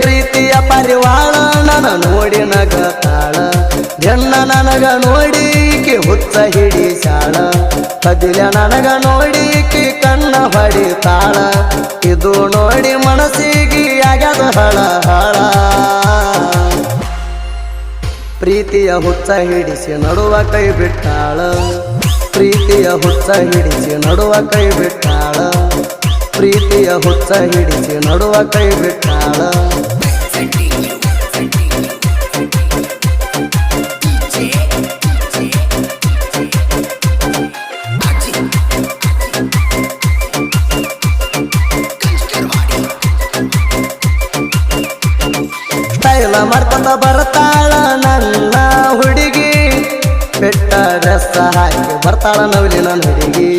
ಪ್ರೀತಿಯ ಪರಿವಾಳ ನನ್ನ ನೋಡಿ ನಗತಾಳ ಜನ್ನ ನನಗ ನೋಡಿ ಈಕಿ ಹುಚ್ಚ ಹಿಡಿಸಾಳ ಕದಿಲ ನನಗ ನೋಡಿ ಈಕಿ ಕಣ್ಣ ಹೊಡಿತಾಳ ಇದು ನೋಡಿ ಮನಸ್ಸಿಗೆ ಆಗ್ಯದ ಹಳ ಹಳ ಪ್ರೀತಿಯ ಹುಚ್ಚ ಹಿಡಿಸಿ ನಡುವ ಕೈ ಬಿಟ್ಟಾಳ ಪ್ರೀತಿಯ ಹುಚ್ಚ ಹಿಡಿಸಿ ನಡುವ ಕೈ ಬಿಟ್ಟಾಳ ಪ್ರೀತಿಯ ಹುಚ್ಚ ಹಿಡಿಸಿ ನಡುವ ಕೈ ಬಿಟ್ಟಾಳ ಸ್ಟೈಲ ಮಾಡ್ಕೊತ ಬರ್ತಾಳ ನನ್ನ ಹುಡುಗಿ ಬೆಟ್ಟ ಡ್ರೆಸ್ ಹಾಕಿ ಬರ್ತಾಳ ನವಲಿ ನನ್ನ ಹುಡುಗಿ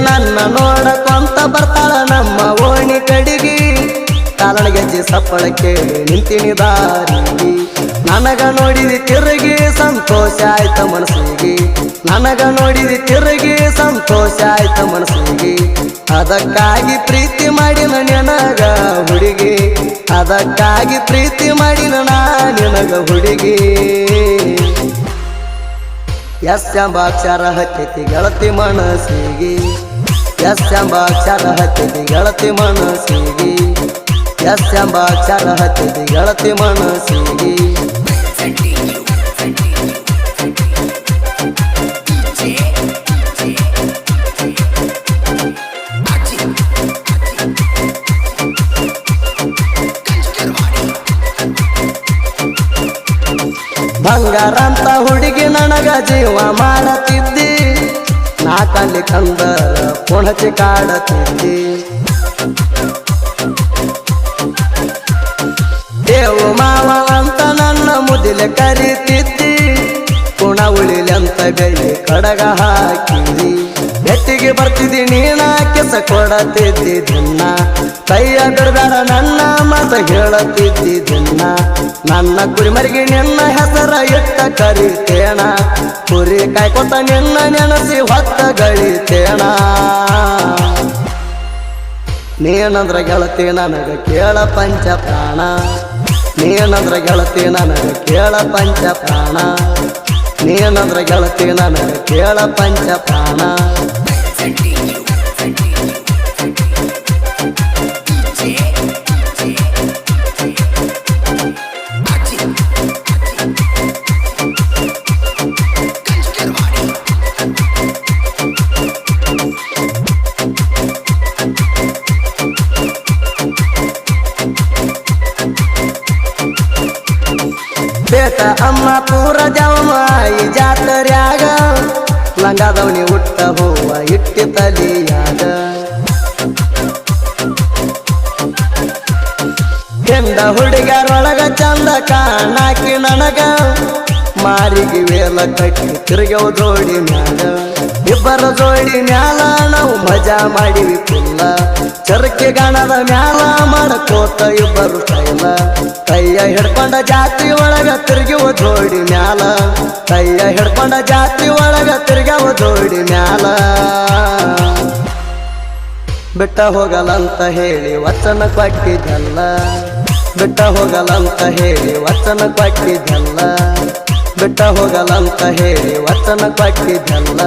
ನನ್ನ ನೋಡಕೊಂತ ಬರ್ತಾಳ ನಮ್ಮ ಓಣಿ ಕಡಿಗಿ ಕಾಲನ ಗೆಜ್ಜೆ ಸಪ್ಪಳ ಕೇಳಿ ನಿಂತಿನಿ ದಾರಿಗೆ ನನಗ ನೋಡಿದಿ ತಿರುಗಿ ಸಂತೋಷ ಆಯ್ತ ಮನಸ್ಸಿಗೆ ನನಗ ನೋಡಿದಿ ತಿರುಗಿ ಸಂತೋಷ ಆಯ್ತ ಮನಸ್ಸಿಗೆ ಅದಕ್ಕಾಗಿ ಪ್ರೀತಿ ಮಾಡಿನ ನಿನಗ ಹುಡುಗಿ ಅದಕ್ಕಾಗಿ ಪ್ರೀತಿ ಮಾಡಿನ ನಾ ನಿನಗ ಹುಡುಗಿ ಎಸ್ ಎಂಬ ಅಕ್ಷರ ಹತ್ತೈತಿ ಗೆಳತಿ ಮನಸ್ಸಿಗೆ ಎಸ್ ಎಂಬ ಅಕ್ಷರ ಹತ್ತೈತಿ ಗೆಳತಿ ಮನಸ್ಸಿಗೆ ಎಸ್ ಎಂಬ ಅಕ್ಷರ ಹತ್ತೈತಿ ಗೆಳತಿ ಮನಸ್ಸಿಗೆ ಬಂಗಾರ ಅಂತ ಹುಡುಗಿ ನನಗ ಜೀವ ಮಾಡತಿದ್ದಿ ನಾ ಕಲ್ಲಿ ಕಂದರ ಪುಣಚಿ ಕಾಡತಿದ್ದಿ ದೇವು ಮಾವ ಅಂತ ನನ್ನ ಮುದಿಲೆ ಕರೀತಿದ್ದಿ ಪುಣ ಉಳಿಲಿ ಅಂತ ಗೈ ಕಡಗ ಹಾಕಿದಿ ಬೆಟ್ಟಿಗೆ ಬರ್ತಿದ್ದಿ ನೀನ ಕೆಸ ಕೊಡತಿದ್ದಿ ದಿನ್ನ ಕೈಯ ಬಿಡಬೇಡ ನನ್ನ ಮಾತ ಹೇಳತಿದ್ದಿ ದಿನ್ನ ನನ್ನ ಕುರಿಮರಿಗೆ ನಿನ್ನ ಹೆಸರ ಇಟ್ಟ ಕರಿತೇಣ ಕುರಿ ಕಾಯ್ಕೊತ ನಿನ್ನ ನೆನಸಿ ಹೊತ್ತ ಗಳಿತೇಣ ನೀನಂದ್ರ ಗೆಳತಿ ನನಗ ಕೇಳ ಪಂಚ ಪ್ರಾಣ ನೀನಂದ್ರ ಗೆಳತಿ ನನಗ ಕೇಳ ಪಂಚ ಪ್ರಾಣ ನೀನಂದ್ರ ಗೆಳತಿ ನನಗ ಕೇಳ ಪಂಚ ಪ್ರಾಣ ಬೇಟ ಅಮ್ಮ ಪೂರ ಜವಮಾಯಿ ಜಾತರ್ಯಾಗ ಲಂಗಾದವನಿ ಹುಟ್ಟ ಹೂವ ಇಟ್ಟಿ ತಲಿಯಾಗ ಕೆಂಡ ಹುಡುಗರೊಳಗ ಚಂದ ಕಾಣಾಕಿ ನನಗ ಮಾರಿಗೆ ವೇಲ ಕಟ್ಟಿ ತಿರುಗವ ಜೋಡಿ ಮ್ಯಾಗ ಇಬ್ಬರ ಜೋಡಿ ಮ್ಯಾಲ ನಾವು ಮಜಾ ಮಾಡಿವಿ ಫುಲ್ಲ ಚರಕೆ ಗಾಣದ ಮ್ಯಾಲ ಮಾಡಕೋತ ಇಬ್ಬರು ಸ್ಟೈಲ ಕೈಯ ಹಿಡ್ಕೊಂಡ ಜಾತಿ ಒಳಗ ತಿರುಗುವ ಜೋಡಿ ಮ್ಯಾಲ ಕೈಯ ಹಿಡ್ಕೊಂಡ ಜಾತಿ ಒಳಗ ತಿರುಗವ ಜೋಡಿ ಮ್ಯಾಲ ಬಿಟ್ಟ ಹೋಗಲಂತ ಹೇಳಿ ವಚನ ಕೊಟ್ಟಿದ್ದಲ್ಲ ಬಿಟ್ಟ ಹೋಗಲಂತ ಹೇಳಿ ವಚನ ಕೊಟ್ಟಿದ್ದಲ್ಲ ಬಿಟ್ಟ ಹೋಗಲಂತ ಹೇಳಿ ವಚನ ಕೊಟ್ಟಿದ್ದಲ್ಲ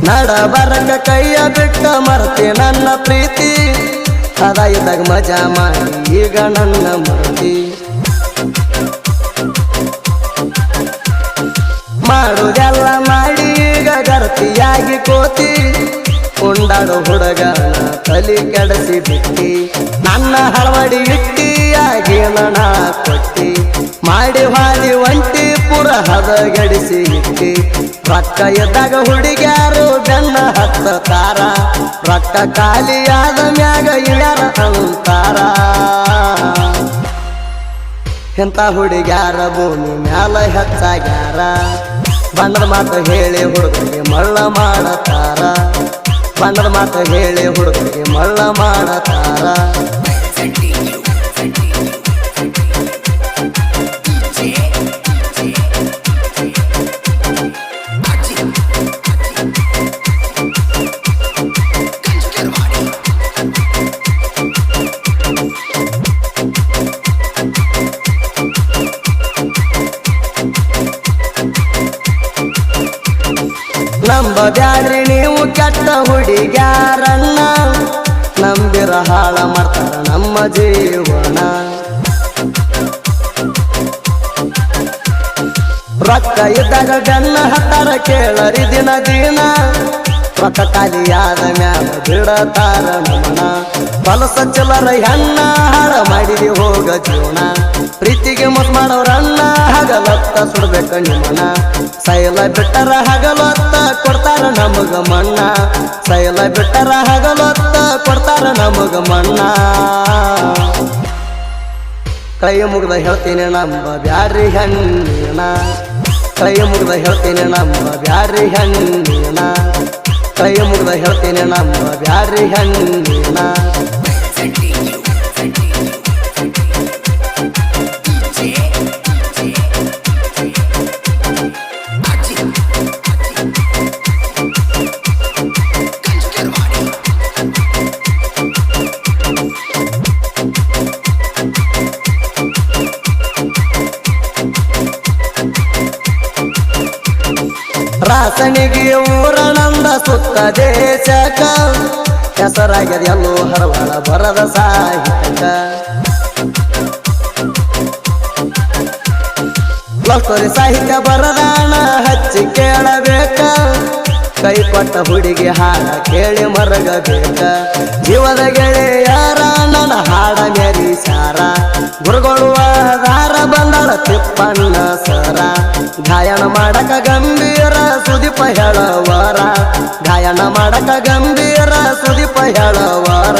ನಡ ಬರಕ ಕೈಯ ಬಿಟ್ಟ ಮರ್ತಿ ನನ್ನ ಪ್ರೀತಿ ಅದ ಇದ್ದಾಗ ಮಜಾ ಮಾಡಿ ಈಗ ನನ್ನ ಮರ್ತಿ ಮಾಡುದೆಲ್ಲ ಮಾಡಿ ಈಗ ಗರ್ತಿಯಾಗಿ ಕೋತಿ ಉಂಡಾಡು ಹುಡುಗನ ತಲಿ ಕೆಡಸಿ ಬಿಟ್ಟಿ ನನ್ನ ಹಳವಡಿ ಇಟ್ಟಿ ಆಗಿ ನಣ ಕೊಟ್ಟಿ ಮಾಡಿ ಹಾದಿ ಒಂಟಿ ಪುರ ಹದಗೆಡಿಸಿ ಇಟ್ಟಿ ರೊಕ್ಕ ಇದ್ದಾಗ ಹುಡುಗ್ಯಾರು ಬೆನ್ನ ಹತ್ತತಾರ ರೊಕ್ಕ ಖಾಲಿಯಾದ ಮ್ಯಾಗ ಇಳ್ಯಾರ ಅಂತಾರ ಇಂಥ ಹುಡುಗ್ಯಾರ ಭೂಮಿ ಮ್ಯಾಲ ಹೆಚ್ಚಾಗ್ಯಾರ ಬಣ್ಣದ ಮಾತು ಹೇಳಿ ಹುಡುಗರಿಗೆ ಮಳ್ಳ ಮಾಡತಾರ ಬಣ್ಣದ ಮಾತು ಹೇಳಿ ಹುಡುಗರಿಗೆ ಮಳ್ಳ ಮಾಡತಾರ ನಂಬಬ್ಯಾಡ್ರಿ ನೀವು ಕೆಟ್ಟ ಹುಡುಗ್ಯಾರನ್ನ ನಂಬಿರ ಹಾಳ ಮಾಡ್ತಾರ ನಮ್ಮ ಜೀವನ ರೊಕ್ಕ ಇದ್ದಾಗ ಗನ್ನ ಹತ್ತಾರ ಕೇಳರಿ ದಿನ ದಿನ ರೊಕ್ಕ ಖಾಲಿಯಾದ ಮ್ಯಾಲ ಬಿಡತಾರ ನಮನ ಫಲಸ ಚಿಲ್ಲರ ಹೆಣ್ಣ ಹಾಳ ಮಾಡಿದಿ ಹೋಗ ಜೀವನ ಪ್ರೀತಿಗೆ ಮೋಸ ಮಾಡೋರನ್ನ ಹಗಲತ್ತ ಸುಡ್ಬೇಕ ನಿಮ್ಮನ ಸೈಲ ಬಿಟ್ಟರ ಹಗಲತ್ತ ಕೊಡ್ತಾರ ನಮಗ ಮಣ್ಣ ಸೈಲ ಬಿಟ್ಟರ ಹಗಲತ್ತ ಕೊಡ್ತಾರ ನಮಗ ಮಣ್ಣ ಕೈ ಮುಗ್ದ ಹೇಳ್ತೀನಿ ನಂಬ ಬ್ಯಾಡ್ರಿ ಹೆಣ್ಣಿನ ಕೈ ಮುಗ್ದ ಹೇಳ್ತೀನಿ ನಂಬ ಬ್ಯಾಡ್ರಿ ಹೆಣ್ಣಿನ ಕೈ ಮುಗ್ದ ಹೇಳ್ತೀನಿ ನಂಬ ಬ್ಯಾಡ್ರಿ ಹೆಣ್ಣಿನ ರಾಸಣಿಗೆ ಊರಣಂದ ಸುತ್ತ ದೇಶಕ ಹೆಸರಾಗ್ಯದ ಎಲ್ಲೋ ಹರವಾಳ ಬರದ ಸಾಹಿತ್ಯಕ ಲಸ್ಟೋರಿ ಸಾಹಿತ್ಯ ಬರದಾಣ ಹಚ್ಚಿ ಕೇಳಬೇಕ ಕೈ ಕೊಟ್ಟ ಹುಡುಗಿ ಹಾಡ ಕೇಳಿ ಮರಗಬೇಕ ಜೀವದ ಗೆಳೆಯಾರ ನನ್ನ ಹಾಡ ಮೆರಿಸಾರ ಗುರುಗಳು ಆಧಾರ ಬಂದಳ ತಿಪ್ಪಣ್ಣ ಸರ ಗಾಯನ ಮಾಡಕ ಗಂಭೀರ ಸುದೀಪ ಹೇಳವರ ಗಾಯನ ಮಾಡಕ ಗಂಭೀರ ಸುದೀಪ ಹೇಳವರ